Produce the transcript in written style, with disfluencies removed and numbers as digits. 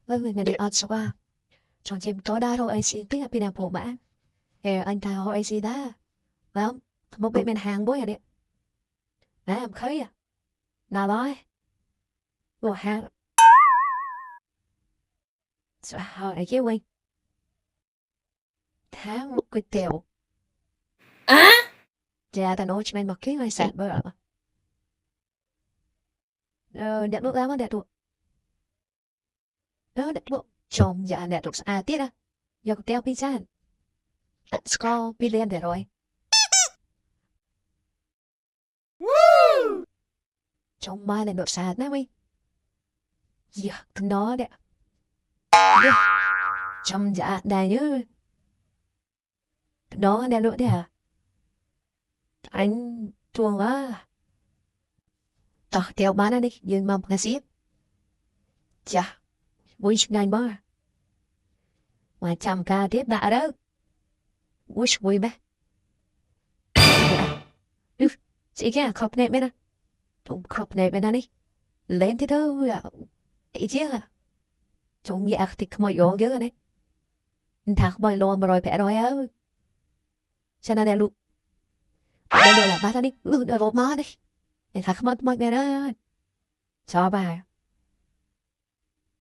Vâng, người đi ăn spa. Trong chim tối đa thôi, anh xin tiếc là pina phổ mã. Anh ta hỏi anh xin đá. Vâng, một bên hàng bối à đấy. Em khấy à. Nào nói. Ủa hàng. Sao hỏi chứ quên. Tháng một cái tiểu. Dạ, ta nói cho mình một cái người sạch bơ ạ. Đẹp bước lắm á, đẹp được. Đẹp được. Chồng dạ đẹp được. À, tiết á. Giờ có teo pizza. Score billion để rồi. Chồng mai là được sạch nè, mi. Dạ, nó đẹp. Dạ. Chồng dạ đầy như. Đó đẹp được đấy à. Anh chuông á. Tỏ theo bán anh đi, nhưng mà nghe xếp. Chà, wish ngay bơ. Mà chăm ca tiếp đã đó. Wish vui bé. Được, chị kia khóc nè bên đó. Chúng khóc nè bên đó đi. Lên thế thôi à. Ý chứ à. Chúng dạ thì không có dữ này. Thạc bơi luôn mà rồi phải rồi á. Cho nên là lúc. Đây là bác đi. Đợi vô má đi. Thạc không mất mất bên đó. Cho bà.